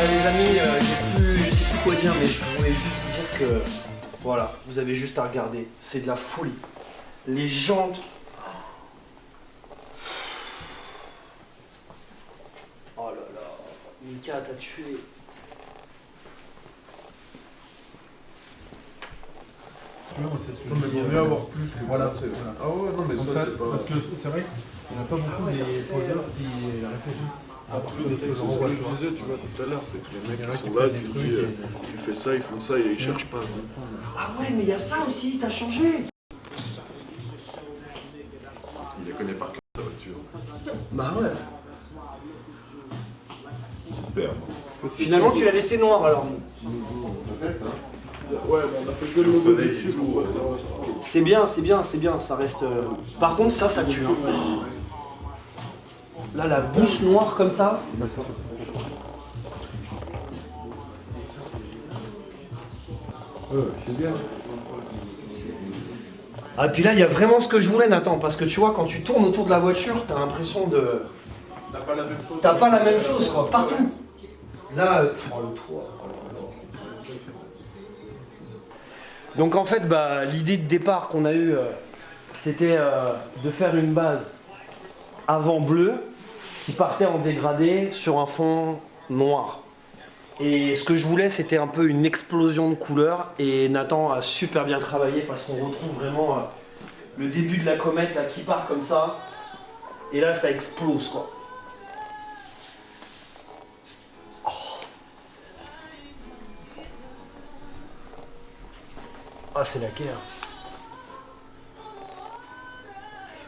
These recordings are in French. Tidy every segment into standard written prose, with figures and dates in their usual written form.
Les amis, je sais plus quoi dire, mais je voulais juste vous dire que voilà, vous avez juste à regarder, c'est de la folie. Les jantes. Oh là là, Mika, t'as tué. Non, c'est ce que non, mais il vaut mieux avoir plus que voilà, c'est voilà. Ah ouais, non, mais comme ça c'est pas. parce que c'est vrai qu'il n'y a pas beaucoup des poseurs qui réfléchissent à C'est des ce choses en que voie, je tu vois. disais, tu vois, tout à l'heure, c'est que les Il y en mecs a qui qui sont là, prennent tu des dis, trucs tu fais ça, ils font ça et ils cherchent pas. Ah ouais, mais il y a ça aussi, t'as changé. Il les connaît par cœur, ta voiture. Bah ouais. Super. Finalement, tu l'as laissé noir alors. Peut-être, hein. Ouais, mais on a fait que le logo dessus pour ça. C'est bien, c'est bien, c'est bien, ça reste. Par contre, ça tue. Hein. Là, la bouche noire comme ça. Bah, ça fait. C'est bien. Ah, puis là, il y a vraiment ce que je voulais, Nathan, parce que tu vois, quand tu tournes autour de la voiture, t'as l'impression de. T'as pas la même chose. T'as pas la même chose, quoi, partout. Là, le toit. Donc en fait, bah, l'idée de départ qu'on a eue, c'était de faire une base avant bleu qui partait en dégradé sur un fond noir. Et ce que je voulais, c'était un peu une explosion de couleurs. Et Nathan a super bien travaillé parce qu'on retrouve vraiment le début de la comète là, qui part comme ça. Et là, ça explose, quoi. Ah, c'est la guerre.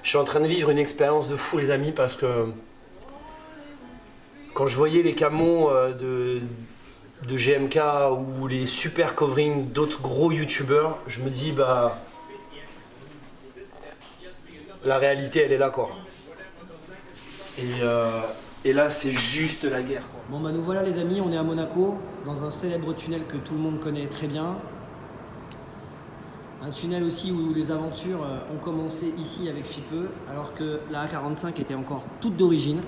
Je suis en train de vivre une expérience de fou, les amis, parce que quand je voyais les camos de GMK ou les super coverings d'autres gros youtubeurs, je me dis, bah, la réalité, elle est là, quoi. Et là, c'est juste la guerre, quoi. Bon bah nous voilà les amis, on est à Monaco, dans un célèbre tunnel que tout le monde connaît très bien. Un tunnel aussi où les aventures ont commencé ici avec Fipeux, alors que la A45 était encore toute d'origine.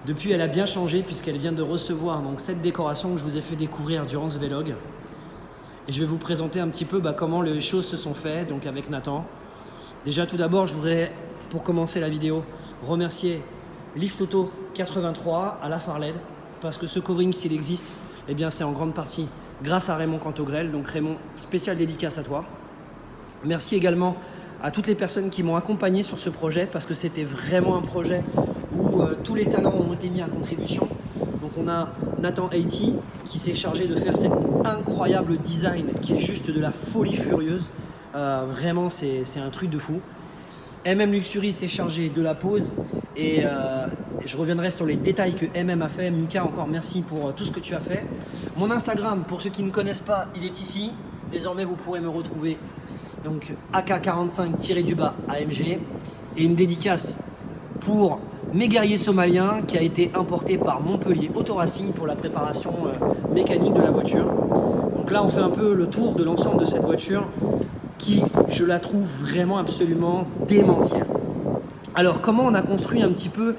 Depuis, elle a bien changé puisqu'elle vient de recevoir donc, cette décoration que je vous ai fait découvrir durant ce vlog. Et je vais vous présenter un petit peu comment les choses se sont faites donc avec Nathan. Déjà tout d'abord, je voudrais, pour commencer la vidéo, remercier Lift Auto 83 à la Farled, parce que ce covering, s'il existe, eh bien c'est en grande partie grâce à Raymond Cantogrel. Donc Raymond, spécial dédicace à toi. Merci également à toutes les personnes qui m'ont accompagné sur ce projet, parce que c'était vraiment un projet où tous les talents ont été mis à contribution. Donc on a Nathan Haiti qui s'est chargé de faire cet incroyable design qui est juste de la folie furieuse. Vraiment, c'est un truc de fou. Luxury s'est chargé de la pose et je reviendrai sur les détails que a fait. Mika, encore merci pour tout ce que tu as fait. Mon Instagram, pour ceux qui ne connaissent pas, il est ici. Désormais, vous pourrez me retrouver donc AK45-AMG et une dédicace pour mes guerriers somaliens qui a été importé par Montpellier Autoracing pour la préparation mécanique de la voiture. Donc là, on fait un peu le tour de l'ensemble de cette voiture qui, je la trouve vraiment absolument démentielle. Alors, comment on a construit un petit peu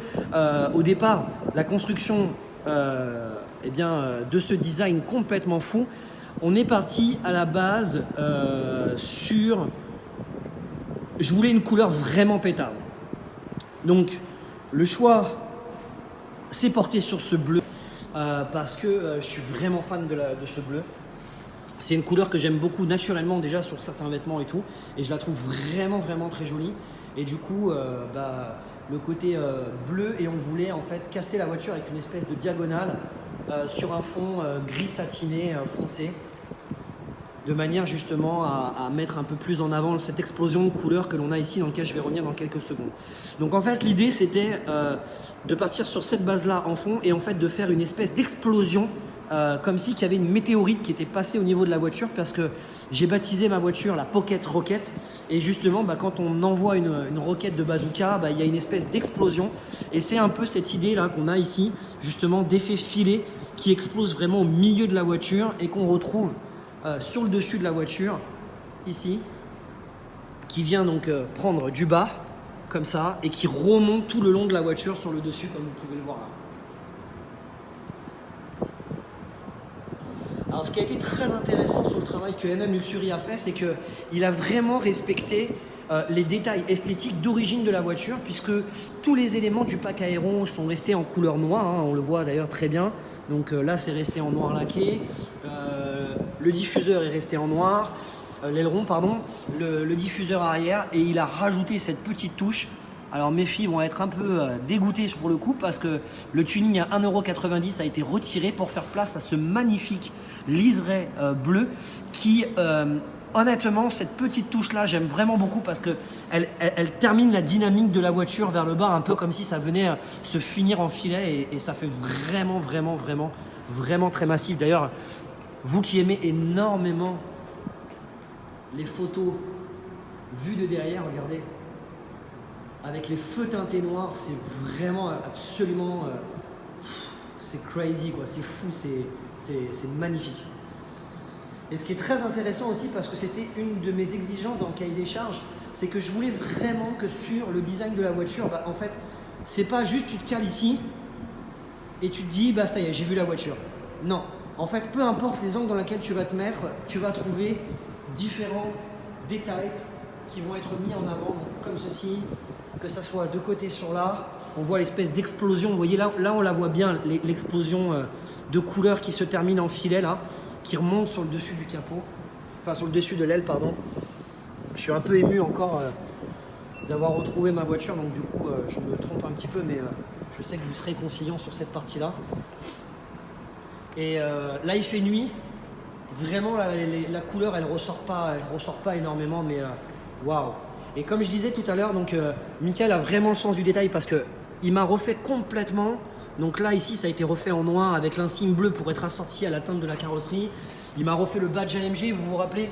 au départ la construction de ce design complètement fou? On est parti à la base sur... Je voulais une couleur vraiment pétarde. Donc, le choix s'est porté sur ce bleu parce que je suis vraiment fan de ce bleu. C'est une couleur que j'aime beaucoup naturellement déjà sur certains vêtements et tout. Et je la trouve vraiment, vraiment très jolie. Et du coup, le côté bleu, et on voulait en fait casser la voiture avec une espèce de diagonale sur un fond gris satiné foncé. de manière justement à mettre un peu plus en avant cette explosion de couleurs que l'on a ici, dans lequel je vais revenir dans quelques secondes. Donc en fait l'idée c'était de partir sur cette base-là en fond et en fait de faire une espèce d'explosion comme si qu'il y avait une météorite qui était passée au niveau de la voiture, parce que j'ai baptisé ma voiture la Pocket Rocket, et justement quand on envoie une roquette de bazooka, il y a une espèce d'explosion, et c'est un peu cette idée là qu'on a ici justement d'effet filet qui explose vraiment au milieu de la voiture et qu'on retrouve sur le dessus de la voiture ici, qui vient donc prendre du bas comme ça et qui remonte tout le long de la voiture sur le dessus, comme vous pouvez le voir là. Alors ce qui a été très intéressant sur le travail que MM Luxury a fait, c'est qu'il a vraiment respecté les détails esthétiques d'origine de la voiture, puisque tous les éléments du pack aéron sont restés en couleur noire, hein, on le voit d'ailleurs très bien. Donc là c'est resté en noir laqué, le diffuseur est resté en noir, l'aileron pardon, le diffuseur arrière, et il a rajouté cette petite touche. Alors mes filles vont être un peu dégoûtées pour le coup, parce que le tuning à 1,90 € a été retiré pour faire place à ce magnifique liseré bleu qui honnêtement, cette petite touche là j'aime vraiment beaucoup, parce que elle termine la dynamique de la voiture vers le bas, un peu comme si ça venait se finir en filet, et ça fait vraiment très massif. D'ailleurs, vous qui aimez énormément les photos vues de derrière, regardez, avec les feux teintés noirs, c'est vraiment absolument c'est crazy quoi, c'est fou, c'est magnifique. Et ce qui est très intéressant aussi, parce que c'était une de mes exigences dans le cahier des charges, c'est que je voulais vraiment que sur le design de la voiture, en fait, c'est pas juste tu te cales ici et tu te dis ça y est, j'ai vu la voiture. Non, en fait, peu importe les angles dans lesquels tu vas te mettre, tu vas trouver différents détails qui vont être mis en avant, comme ceci, que ça soit de côté sur là, on voit l'espèce d'explosion, vous voyez là on la voit bien, l'explosion de couleurs qui se termine en filet là, qui remonte sur le dessus du capot, enfin sur le dessus de l'aile pardon. Je suis un peu ému encore d'avoir retrouvé ma voiture, donc du coup je me trompe un petit peu, mais je sais que vous serez conciliant sur cette partie là. Et là il fait nuit, vraiment la couleur elle ressort pas énormément, mais waouh. Et comme je disais tout à l'heure, donc Michael a vraiment le sens du détail, parce que il m'a refait complètement. Donc là ici ça a été refait en noir avec l'insigne bleu pour être assorti à la teinte de la carrosserie. Il m'a refait le badge AMG, vous vous rappelez,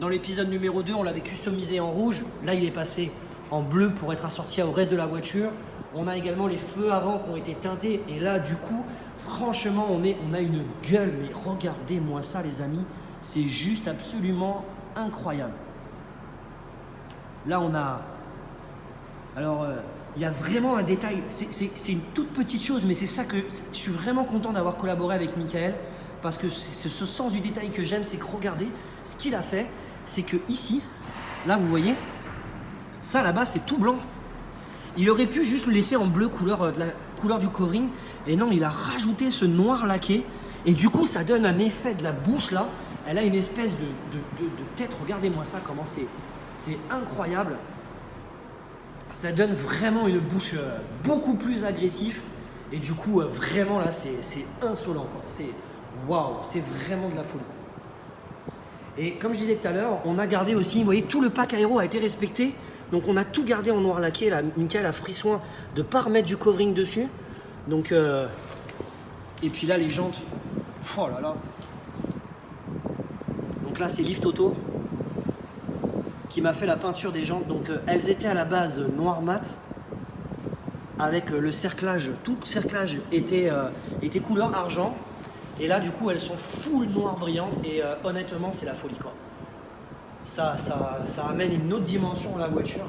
dans l'épisode numéro 2 on l'avait customisé en rouge, là il est passé en bleu pour être assorti au reste de la voiture. On a également les feux avant qui ont été teintés, et là du coup franchement on a une gueule, mais regardez-moi ça les amis, c'est juste absolument incroyable. Là on a, alors il y a vraiment un détail, c'est une toute petite chose, mais c'est ça que je suis vraiment content d'avoir collaboré avec Michael, parce que c'est ce sens du détail que j'aime. C'est que regardez, ce qu'il a fait, c'est que ici, là vous voyez, ça là-bas c'est tout blanc. Il aurait pu juste le laisser en bleu, la couleur du covering, et non, il a rajouté ce noir laqué, et du coup ça donne un effet de la bouche là, elle a une espèce de tête, regardez-moi ça, comment c'est incroyable. Ça donne vraiment une bouche beaucoup plus agressive, et du coup vraiment là c'est insolent quoi. C'est waouh, c'est vraiment de la folie. Et comme je disais tout à l'heure, on a gardé aussi, vous voyez, tout le pack aéro a été respecté, donc on a tout gardé en noir laqué. Là, Michael a pris soin de ne pas remettre du covering dessus. Donc et puis là les jantes, oh là là. Donc là c'est Lift Auto qui m'a fait la peinture des jantes. Donc elles étaient à la base noir mat, avec le cerclage, tout le cerclage était couleur argent, et là du coup elles sont full noir brillant, et honnêtement c'est la folie quoi. Ça amène une autre dimension à la voiture.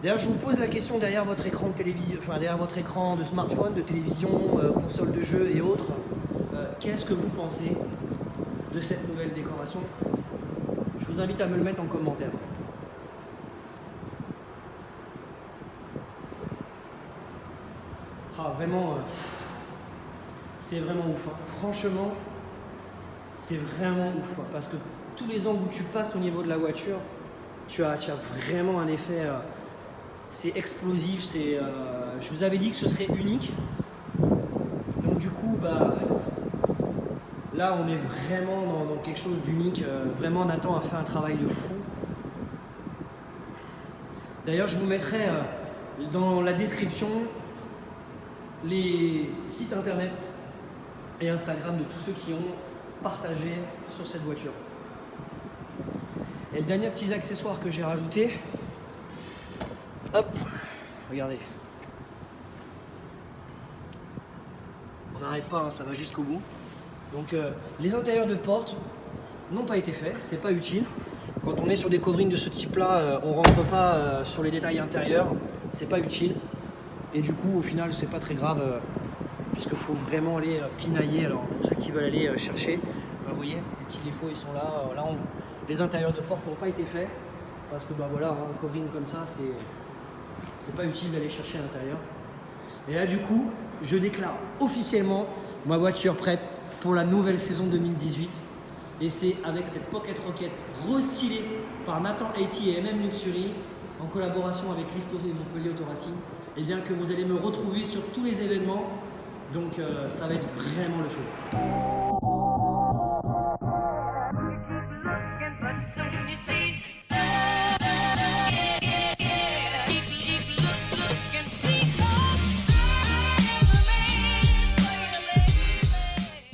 D'ailleurs je vous pose la question, derrière votre écran de télévision, enfin derrière votre écran de smartphone, de télévision, console de jeu et autres, qu'est-ce que vous pensez de cette nouvelle décoration? Je vous invite à me le mettre en commentaire. Ah vraiment, c'est vraiment ouf. Hein. Franchement, c'est vraiment ouf quoi, parce que tous les angles où tu passes au niveau de la voiture, tu as vraiment un effet. C'est explosif. Je vous avais dit que ce serait unique. Donc du coup, Là, on est vraiment dans quelque chose d'unique. Vraiment, Nathan a fait un travail de fou. D'ailleurs, je vous mettrai dans la description les sites internet et Instagram de tous ceux qui ont partagé sur cette voiture. Et le dernier petit accessoire que j'ai rajouté, hop, regardez. On n'arrête pas, hein, ça va jusqu'au bout. Donc les intérieurs de porte n'ont pas été faits, c'est pas utile. Quand on est sur des coverings de ce type-là, on rentre pas sur les détails intérieurs, c'est pas utile. Et du coup, au final, c'est pas très grave, puisqu'il faut vraiment aller pinailler. Alors, pour ceux qui veulent aller chercher, vous voyez, les petits défauts, ils sont là. Là, les intérieurs de porte n'ont pas été faits, parce que voilà, un covering comme ça, c'est pas utile d'aller chercher à l'intérieur. Et là, du coup, je déclare officiellement ma voiture prête pour la nouvelle saison 2018. Et c'est avec cette Pocket Rocket restylée par Nathan 80 et MM Luxury en collaboration avec Lift Auto et Montpellier Auto Racing, et bien que vous allez me retrouver sur tous les événements. Donc ça va être vraiment le feu.